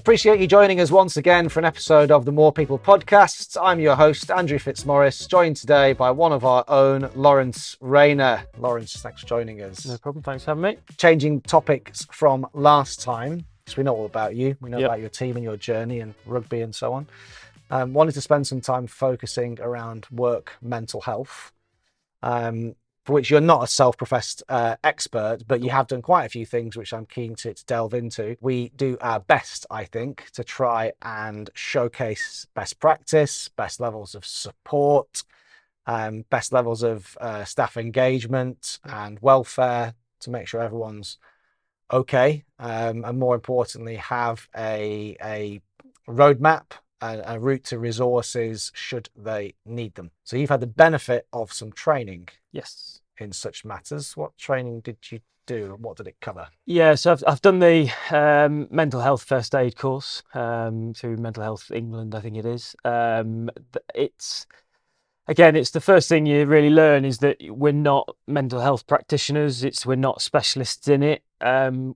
Appreciate you joining us once again for an episode of the More People podcast. I'm your host, Andrew Fitzmaurice, joined today by one of our own, Lawrence Rayner. Lawrence, thanks for joining us. No problem, thanks for having me. Changing topics from last time, because we know all about you. We know about your team and your journey and rugby and so on. Wanted to spend some time focusing around work mental health, for which you're not a self-professed expert, but you have done quite a few things which I'm keen to delve into. We do our best, I think, to try and showcase best practice, best levels of support, best levels of staff engagement and welfare to make sure everyone's okay, and more importantly, have a roadmap, a route to resources should they need them. So you've had the benefit of some training. Yes. In such matters. What training did you do and what did it cover? Yeah, so I've done the mental health first aid course through Mental Health England, I think it is. It's the first thing you really learn is that we're not mental health practitioners. We're not specialists in it.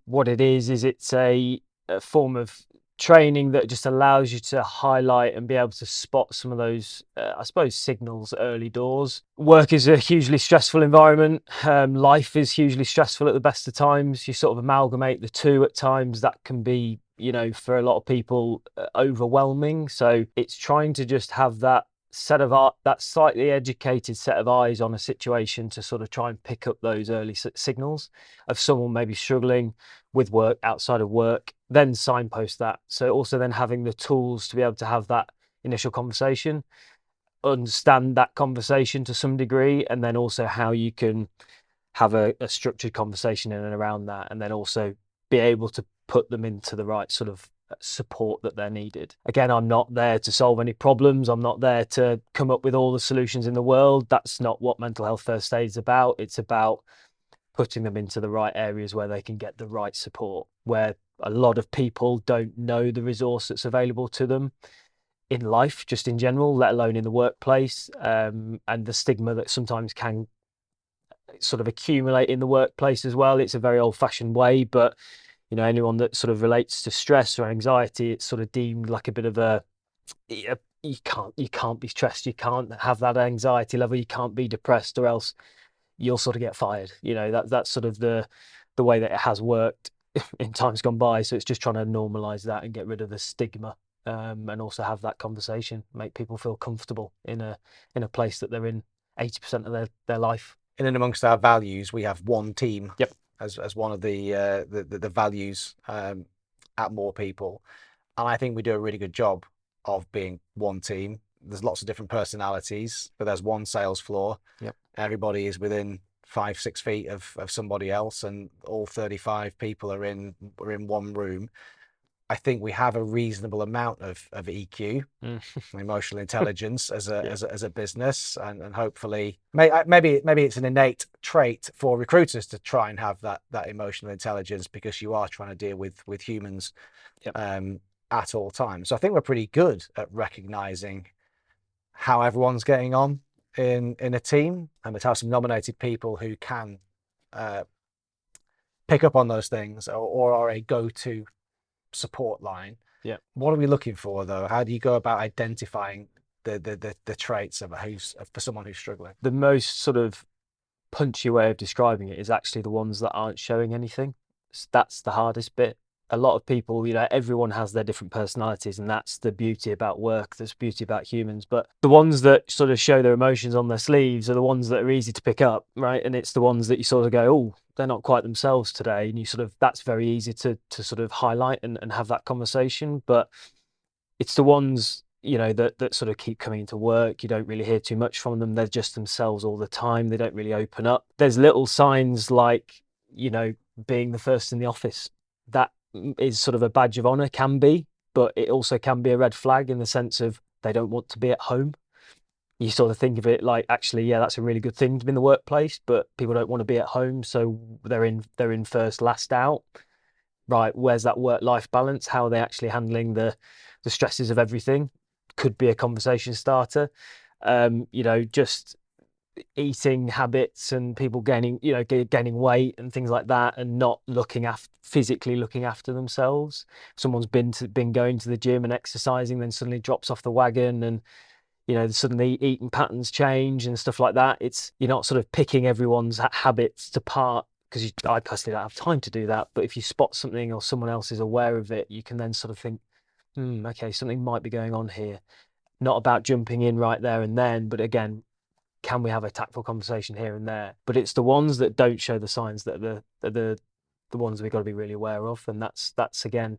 What it is it's a form of training that just allows you to highlight and be able to spot some of those, I suppose, signals early doors. Work is a hugely stressful environment. Life is hugely stressful at the best of times. You sort of amalgamate the two at times. That can be, for a lot of people, overwhelming. So it's trying to just have that that slightly educated set of eyes on a situation to sort of try and pick up those early signals of someone maybe struggling with work, outside of work, then signpost that. So also then having the tools to be able to have that initial conversation, understand that conversation to some degree, and then also how you can have a structured conversation in and around that, and then also be able to put them into the right sort of support that they're needed. Again, I'm not there to solve any problems. I'm not there to come up with all the solutions in the world. That's not what mental health first aid is about. It's about putting them into the right areas where they can get the right support, where a lot of people don't know the resource that's available to them in life, just in general, let alone in the workplace, and the stigma that sometimes can sort of accumulate in the workplace as well. It's a very old-fashioned way, but anyone that sort of relates to stress or anxiety, it's sort of deemed like a bit of you can't be stressed, you can't have that anxiety level, you can't be depressed, or else you'll sort of get fired. That's sort of the way that it has worked in times gone by. So it's just trying to normalize that and get rid of the stigma, and also have that conversation, make people feel comfortable in a place that they're in 80% of their life. In and amongst our values, we have one team. Yep. As one of the values at More People, and I think we do a really good job of being one team. There's lots of different personalities, but there's one sales floor. Yep. Everybody is within 5-6 feet of somebody else, and all 35 people are in one room. I think we have a reasonable amount of EQ, emotional intelligence, as a business, and hopefully maybe it's an innate trait for recruiters to try and have that emotional intelligence, because you are trying to deal with humans at all times. So I think we're pretty good at recognizing how everyone's getting on in a team, and to have some nominated people who can pick up on those things or are a go-to support line. Yeah. What are we looking for though? How do you go about identifying the traits of for someone who's struggling? The most sort of punchy way of describing it is actually the ones that aren't showing anything. That's the hardest bit. A lot of people, everyone has their different personalities, and that's the beauty about work, that's the beauty about humans. But the ones that sort of show their emotions on their sleeves are the ones that are easy to pick up, right? And it's the ones that you sort of go, oh, they're not quite themselves today. And you sort of, that's very easy to sort of highlight and have that conversation. But it's the ones, that sort of keep coming into work. You don't really hear too much from them. They're just themselves all the time. They don't really open up. There's little signs like, being the first in the office. That is sort of a badge of honor, can be, but it also can be a red flag in the sense of they don't want to be at home. You sort of think of it like, actually, yeah, that's a really good thing to be in the workplace, but people don't want to be at home, so they're in first, last out. Right, where's that work-life balance? How are they actually handling the stresses of everything? Could be a conversation starter. Just eating habits and people gaining, gaining weight and things like that, and not physically looking after themselves. Someone's been going to the gym and exercising, then suddenly drops off the wagon, and suddenly eating patterns change and stuff like that. You're not sort of picking everyone's habits to part, because I personally don't have time to do that. But if you spot something or someone else is aware of it, you can then sort of think, okay, something might be going on here. Not about jumping in right there and then, but again, can we have a tactful conversation here and there? But it's the ones that don't show the signs that are the ones we've got to be really aware of. And that's again,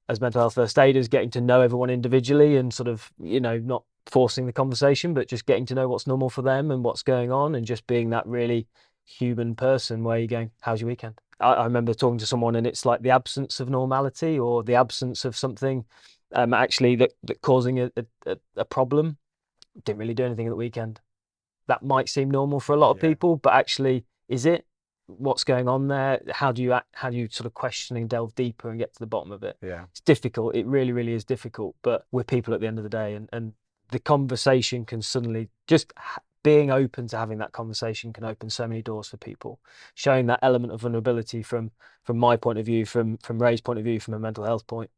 as mental health first aiders, getting to know everyone individually and sort of, not forcing the conversation, but just getting to know what's normal for them and what's going on, and just being that really human person where you're going, how's your weekend? I remember talking to someone, and it's like the absence of normality, or the absence of something actually that causing a problem. Didn't really do anything at the weekend. That might seem normal for a lot of people, but actually, is it? What's going on there? How do you sort of question and delve deeper and get to the bottom of it? Yeah, it's difficult. It really, really is difficult. But we're people at the end of the day, and the conversation can suddenly just being open to having that conversation can open so many doors for people. Showing that element of vulnerability from my point of view, from Ray's point of view, from a mental health point,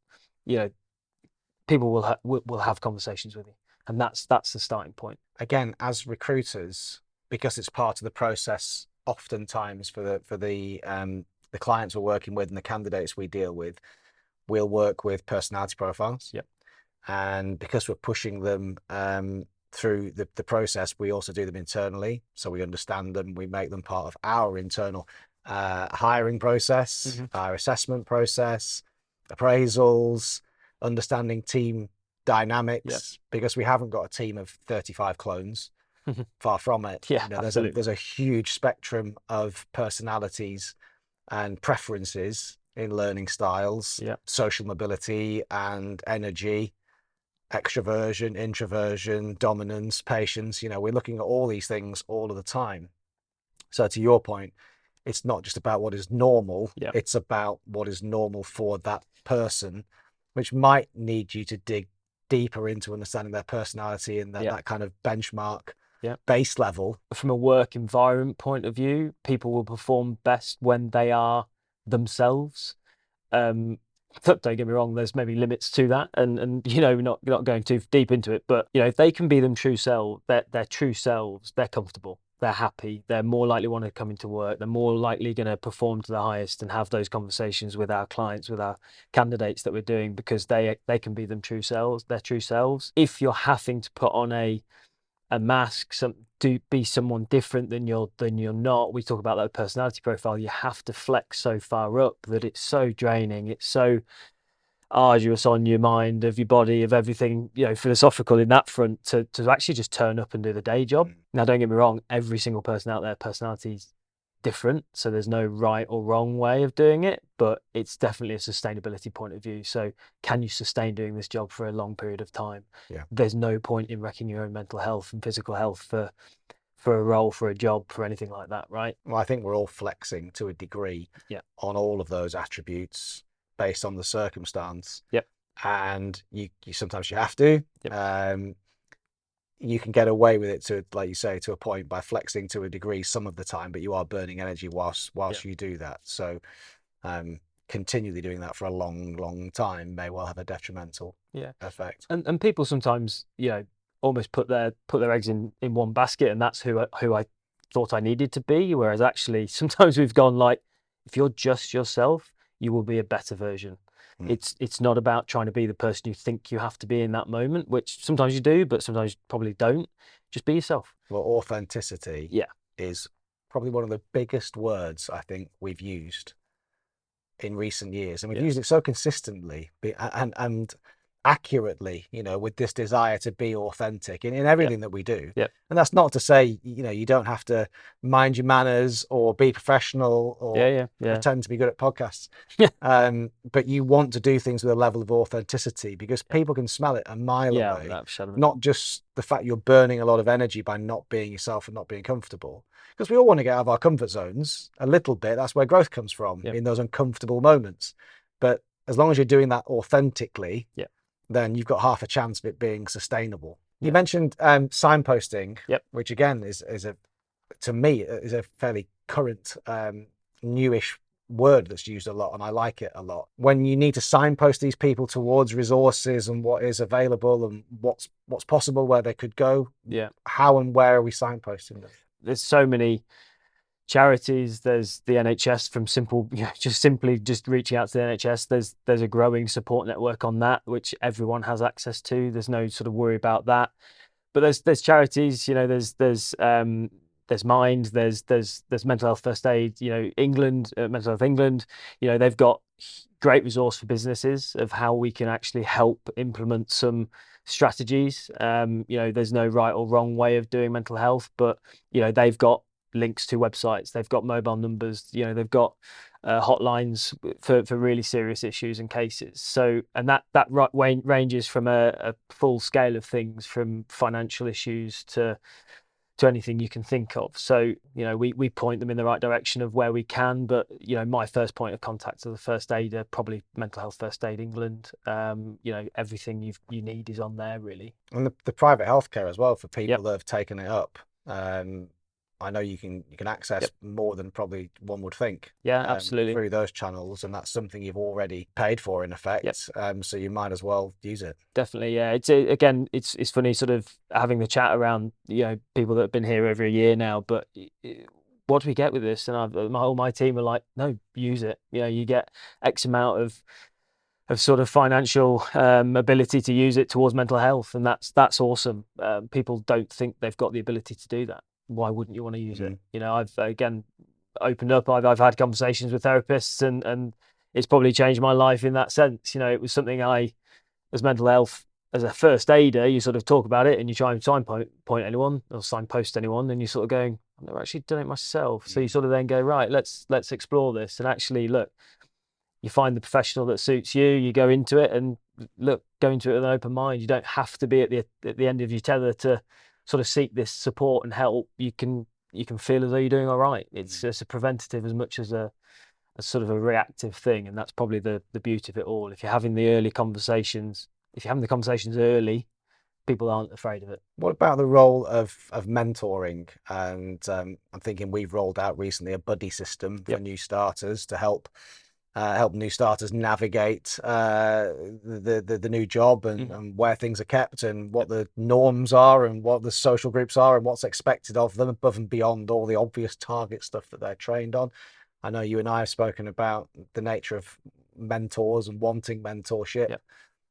people will have conversations with you, and that's the starting point. Again, as recruiters, because it's part of the process, oftentimes for the clients we're working with and the candidates we deal with, we'll work with personality profiles. Yep. And because we're pushing them through the process, we also do them internally, so we understand them. We make them part of our internal hiring process, our assessment process, appraisals, understanding team dynamics, because we haven't got a team of 35 clones. Far from it. There's a huge spectrum of personalities and preferences in learning styles, social mobility and energy, extroversion, introversion, dominance, patience. We're looking at all these things all of the time. So to your point, it's not just about what is normal, it's about what is normal for that person, which might need you to dig deeper into understanding their personality and that kind of benchmark base level. From a work environment point of view, people will perform best when they are themselves. Don't get me wrong, there's maybe limits to that, and not going too deep into it, but if they can be their true selves, they're comfortable, they're happy, they're more likely want to come into work, they're more likely going to perform to the highest and have those conversations with our clients, with our candidates that we're doing, because they can be their true selves. If you're having to put on a mask, to be someone different than you're not, we talk about that personality profile, you have to flex so far up that it's so draining, it's so arduous on your mind, of your body, of everything, philosophical in that front, to actually just turn up and do the day job. Now, don't get me wrong, every single person out there, personality's different, so there's no right or wrong way of doing it, but it's definitely a sustainability point of view. So can you sustain doing this job for a long period of time? There's no point in wrecking your own mental health and physical health for a role, for a job, for anything like that, right? Well, I think we're all flexing to a degree on all of those attributes based on the circumstance. And you sometimes you have to. You can get away with it to, like you say, to a point by flexing to a degree some of the time, but you are burning energy whilst you do that. So continually doing that for a long time may well have a detrimental effect. And people sometimes, almost put their eggs in one basket, and that's who I thought I needed to be. Whereas actually sometimes we've gone like, if you're just yourself, you will be a better version. It's not about trying to be the person you think you have to be in that moment, which sometimes you do, but sometimes you probably don't. Just be yourself. Well, authenticity is probably one of the biggest words I think we've used in recent years, and we've used it so consistently and accurately, with this desire to be authentic in everything that we do. And that's not to say, you don't have to mind your manners or be professional or pretend to be good at podcasts. But you want to do things with a level of authenticity, because people can smell it a mile away. Not just the fact you're burning a lot of energy by not being yourself and not being comfortable, because we all want to get out of our comfort zones a little bit. That's where growth comes from, in those uncomfortable moments. But as long as you're doing that authentically, then you've got half a chance of it being sustainable. You mentioned signposting, Yep. which again is to me is a fairly current, newish word that's used a lot, and I like it a lot. When you need to signpost these people towards resources and what is available and what's possible, where they could go, Yeah. how and where are we signposting them? There's so many charities. There's the NHS from simply reaching out to the NHS. There's a growing support network on that, which everyone has access to. There's no sort of worry about that. But there's charities, there's Mind, there's Mental Health First Aid, England, Mental Health England, they've got great resource for businesses of how we can actually help implement some strategies. There's no right or wrong way of doing mental health, but they've got links to websites, they've got mobile numbers, they've got hotlines for really serious issues and cases. So, and that ranges from a full scale of things, from financial issues to anything you can think of. So, we point them in the right direction of where we can, but my first point of contact to the first aider, probably Mental Health First Aid England. Everything you need is on there, really. And the private healthcare as well, for people Yep. that have taken it up. I know you can access Yep. more than probably one would think. Yeah, absolutely. Through those channels, and that's something you've already paid for in effect. Yep. So you might as well use it. Definitely, yeah. It's funny sort of having the chat around people that have been here over a year now. But what do we get with this? And my team are like, no, use it. You get X amount of sort of financial ability to use it towards mental health, and that's awesome. People don't think they've got the ability to do that. Why wouldn't you want to use it? I've again opened up. I've had conversations with therapists, and it's probably changed my life in that sense. It was something as mental health, as a first aider, you sort of talk about it and you try and signpost anyone or signpost anyone, and you're sort of going, I've never actually done it myself. So you sort of then go, right, let's explore this, and actually look. You find the professional that suits you. You go into it, and go into it with an open mind. You don't have to be at the end of your tether to sort of seek this support and help. You can feel as though you're doing all right. It's just a preventative as much as a sort of a reactive thing, and that's probably the beauty of it all. If you're having the conversations early, people aren't afraid of it. What about the role of mentoring? And I'm thinking we've rolled out recently a buddy system for new starters to help new starters navigate the new job and where things are kept and what the norms are and what the social groups are and what's expected of them above and beyond all the obvious target stuff that they're trained on. I know you and I have spoken about the nature of mentors and wanting mentorship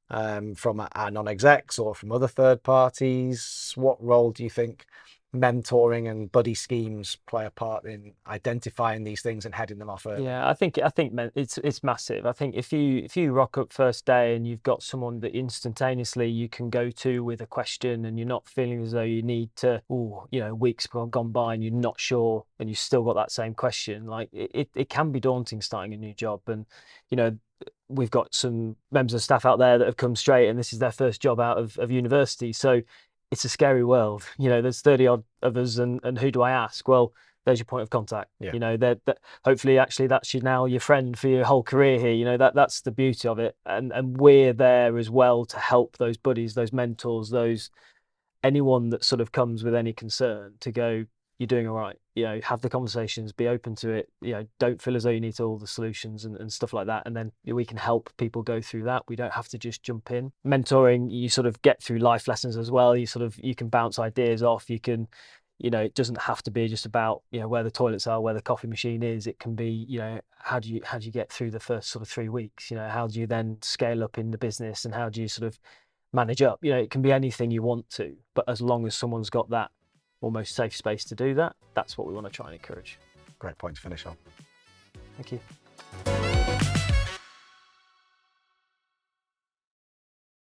from our non-execs or from other third parties. What role do you think mentoring and buddy schemes play a part in identifying these things and heading them off early? Yeah, I think it's massive. I think if you rock up first day and you've got someone that instantaneously you can go to with a question, and you're not feeling as though you need to, weeks gone by and you're not sure and you've still got that same question, like it can be daunting starting a new job. And we've got some members of staff out there that have come straight and this is their first job out of university. So it's a scary world. There's 30 odd of us, and who do I ask? Well, there's your point of contact. That hopefully actually that's your friend for your whole career here. That's the beauty of it. And we're there as well to help those buddies, those mentors, anyone that sort of comes with any concern, to go, you're doing all right. Have the conversations, be open to it. Don't feel as though you need all the solutions and stuff like that. And then we can help people go through that. We don't have to just jump in. Mentoring, you sort of get through life lessons as well. You can bounce ideas off. You can, it doesn't have to be just about, where the toilets are, where the coffee machine is. It can be, how do you get through the first sort of 3 weeks? How do you then scale up in the business, and how do you sort of manage up? It can be anything you want to, but as long as someone's got that almost safe space to do that, that's what we want to try and encourage. Great point to finish on. Thank you.